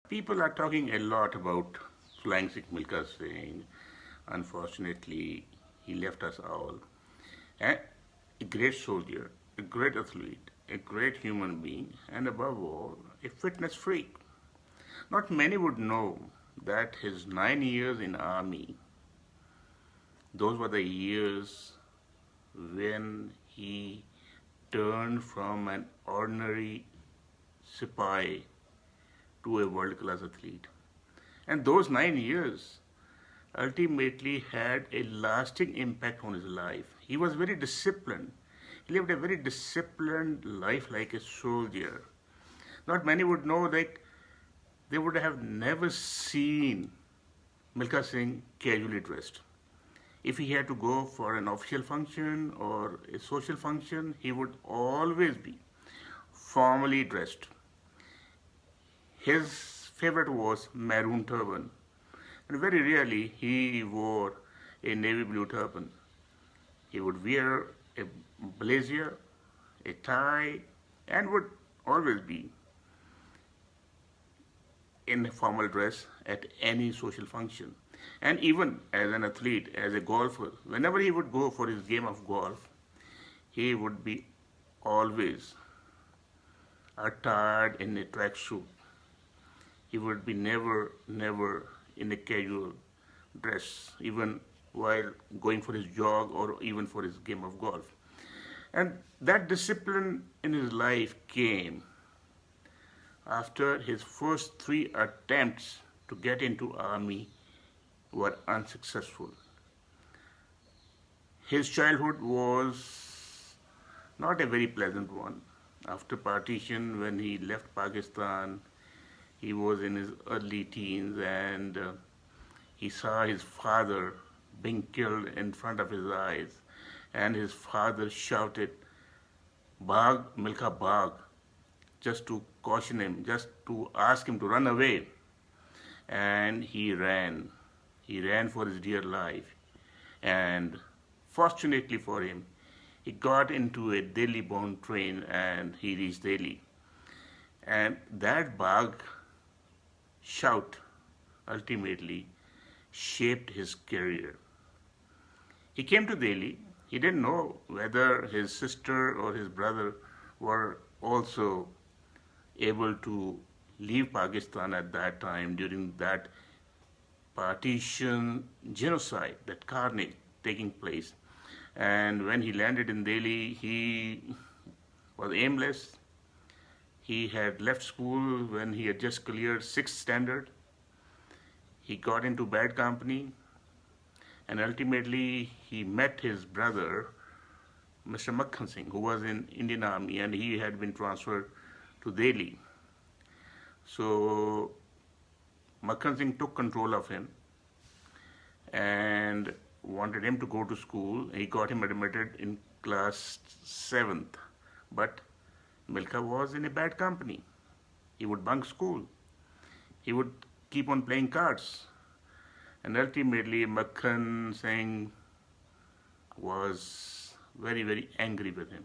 People are talking a lot about Flying Sikh Milka Singh. Unfortunately, he left us all. A a great soldier, a great athlete, a great human being, and above all, a fitness freak. Not many would know that his 9 years in army, those were the years when he turned from an ordinary sipai to a world class athlete. And those 9 years ultimately had a lasting impact on his life. He was very disciplined. He lived a very disciplined life like a soldier. Not many would know that they would have never seen Milkha Singh casually dressed. If he had to go for an official function or a social function, he would always be formally dressed. His favorite was maroon turban, and very rarely he wore a navy blue turban. He would wear a blazer, a tie, and would always be in formal dress at any social function. And even as an athlete, as a golfer, whenever he would go for his game of golf, he would be always attired in a tracksuit. He would be never in a casual dress, even while going for his jog or even for his game of golf. And that discipline in his life came after his first three attempts to get into army were unsuccessful. His childhood was not a very pleasant one. After partition, when he left Pakistan, he was in his early teens and he saw his father being killed in front of his eyes. And his father shouted, Bhag, Milkha Bhag, just to caution him, just to ask him to run away. And he ran. He ran for his dear life. And fortunately for him, he got into a Delhi-bound train and he reached Delhi. And that Bhag shout ultimately shaped his career. He came to Delhi. He didn't know whether his sister or his brother were also able to leave Pakistan at that time during that partition genocide, that carnage taking place. And when he landed in Delhi, he was aimless. He had left school when he had just cleared sixth standard. He got into bad company, and ultimately he met his brother, Mr. Milkha Singh, who was in Indian Army, and he had been transferred to Delhi. So Milkha Singh took control of him and wanted him to go to school. He got him admitted in class 7th, but Milkha was in a bad company. He would bunk school. He would keep on playing cards. And ultimately, Milkha Singh was very angry with him.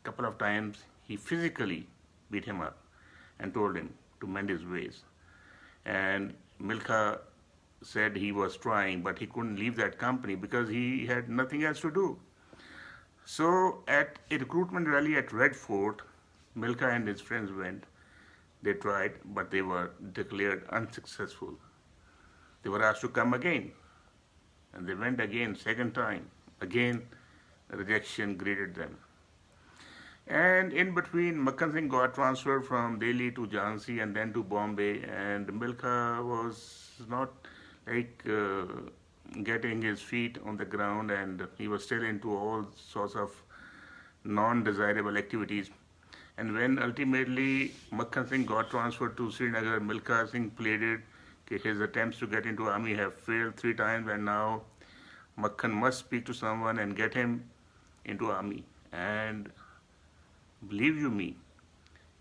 A couple of times, he physically beat him up and told him to mend his ways. And Milkha said he was trying, but he couldn't leave that company because he had nothing else to do. So at a recruitment rally at Red Fort, Milkha and his friends went. They tried, but they were declared unsuccessful. They were asked to come again. And they went again, second time. Again, rejection greeted them. And in between, Milkha Singh got transferred from Delhi to Jhansi and then to Bombay. And Milkha was not like getting his feet on the ground, and he was still into all sorts of non-desirable activities. And when ultimately Milkha Singh got transferred to Srinagar, Milkha Singh pleaded that his attempts to get into army have failed 3 times, and now Milkha must speak to someone and get him into army. And believe you me,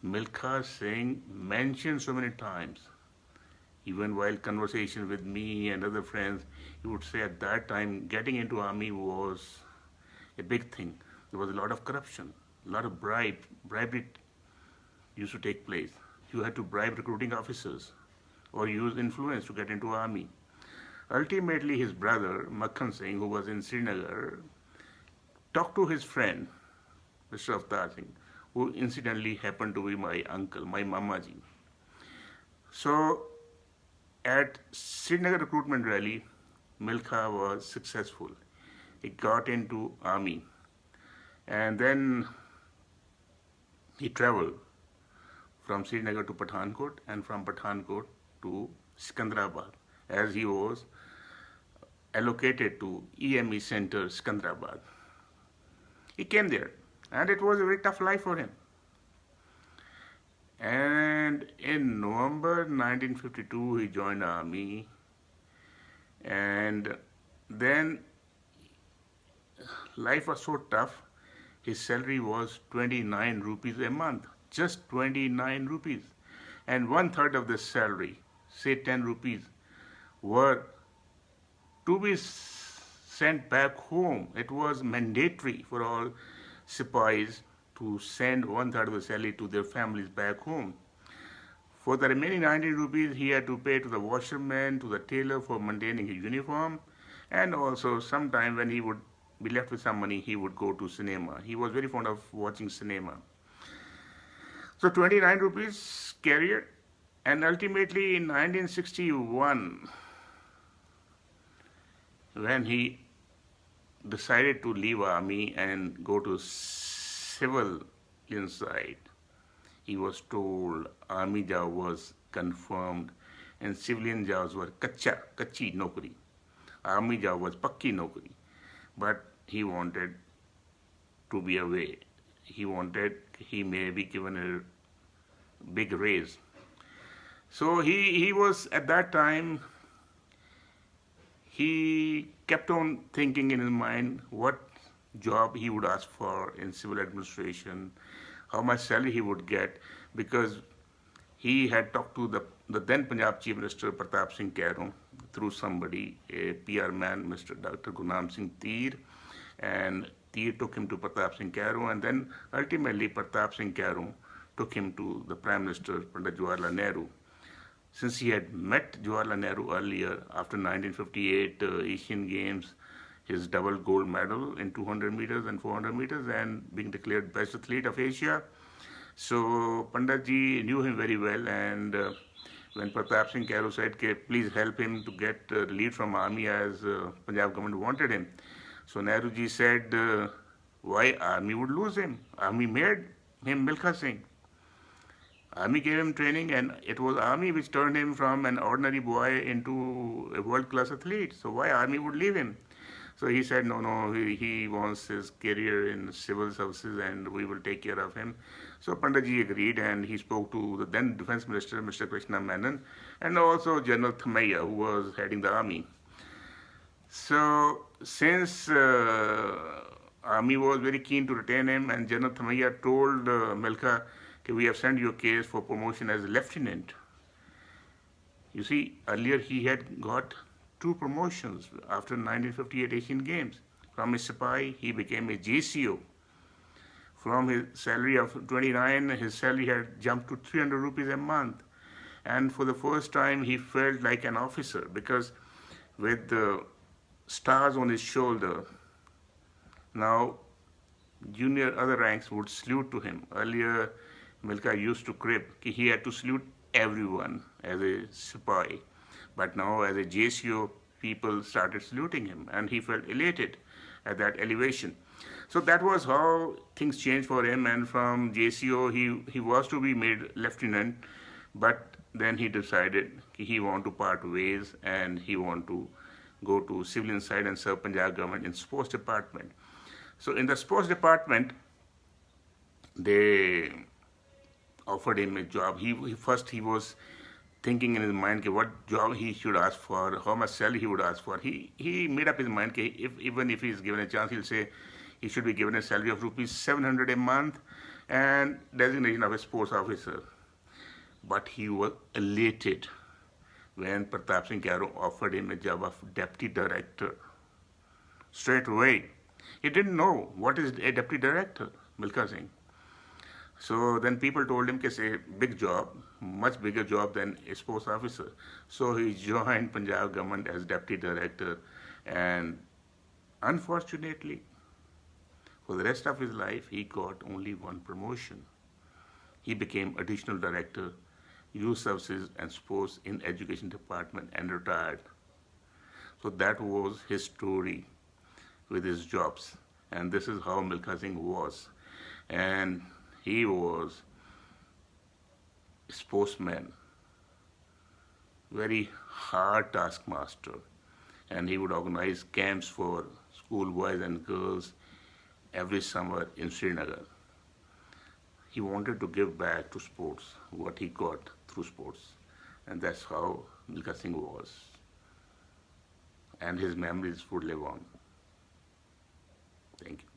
Milkha Singh mentioned so many times, even while conversation with me and other friends, he would say at that time getting into army was a big thing. There was a lot of corruption, a lot of bribery used to take place. You had to bribe recruiting officers or use influence to get into army. Ultimately, his brother, Milkha Singh, who was in Srinagar, talked to his friend, Mr. Avtar Singh, who incidentally happened to be my uncle, my mamaji. So, at Srinagar recruitment rally, Milkha was successful. He got into army, and then he traveled from Srinagar to Pathankot and from Pathankot to Sikandrabad, as he was allocated to EME Center, Sikandrabad. He came there, and it was a very tough life for him. And in November 1952, he joined army, and then life was so tough. His salary was 29 rupees a month, just 29 rupees. And one third of the salary, say 10 rupees, were to be sent back home. It was mandatory for all sipais to send one third of the salary to their families back home. For the remaining 19 rupees, he had to pay to the washerman, to the tailor for maintaining his uniform, and also sometime when he would be left with some money, he would go to cinema. He was very fond of watching cinema. So 29 rupees carrier, and ultimately in 1961, when he decided to leave army and go to civil inside, he was told army job was confirmed and civilian jobs were kachi nokri. Army job was pakki nokri. But he wanted to be away. He may be given a big raise. So he was at that time, he kept on thinking in his mind what job he would ask for in civil administration, how much salary he would get, because he had talked to the then Punjab Chief Minister Pratap Singh Kairun through somebody, a PR man, Mr. Dr. Gurnam Singh Teer, and Teer took him to Pratap Singh Kairun, and then ultimately Pratap Singh Kairun took him to the Prime Minister, Pandit Jawahar Nehru. Since he had met Jawahar Nehru earlier, after 1958 Asian Games, his double gold medal in 200 meters and 400 meters, and being declared best athlete of Asia. So Pandit ji knew him very well, and when Pratap Singh Kairun said, please help him to get relief from army as Punjab government wanted him. So Nehru ji said, why army would lose him? Army made him Milkha Singh. Army gave him training, and it was army which turned him from an ordinary boy into a world-class athlete. So why army would leave him? So he said, no, he wants his career in civil services and we will take care of him. So Panditji agreed, and he spoke to the then Defense Minister, Mr. Krishna Menon, and also General Thamaiya, who was heading the army. So since army was very keen to retain him, and General Thamaiya told Milkha, we have sent you a case for promotion as a lieutenant. You see, earlier he had got 2 promotions after 1958 Asian Games. From a Sipai, he became a JCO. From his salary of 29, his salary had jumped to 300 rupees a month. And for the first time, he felt like an officer, because with the stars on his shoulder, now junior other ranks would salute to him. Earlier, Milkha used to crib, he had to salute everyone as a Sipai. But now as a JCO, people started saluting him, and he felt elated at that elevation. So that was how things changed for him, and from JCO, he was to be made lieutenant, but then he decided he wanted to part ways, and he wanted to go to civilian side and serve Punjab government in sports department. So in the sports department, they offered him a job. He was thinking in his mind what job he should ask for, how much salary he would ask for. He made up his mind even if he's given a chance, he'll say he should be given a salary of rupees 700 a month and designation of a sports officer. But he was elated when Pratap Singh Kairun offered him a job of deputy director. Straight away. He didn't know what is a deputy director, Milkha Singh. So then people told him, it's a big job, much bigger job than a sports officer. So he joined Punjab government as deputy director, and unfortunately, for the rest of his life, he got only one promotion. He became additional director, youth services and sports in education department, and retired. So that was his story with his jobs. And this is how Milkha Singh was. And he was a sportsman, very hard taskmaster. And he would organize camps for school boys and girls every summer in Srinagar. He wanted to give back to sports what he got through sports. And that's how Milkha Singh was. And his memories would live on. Thank you.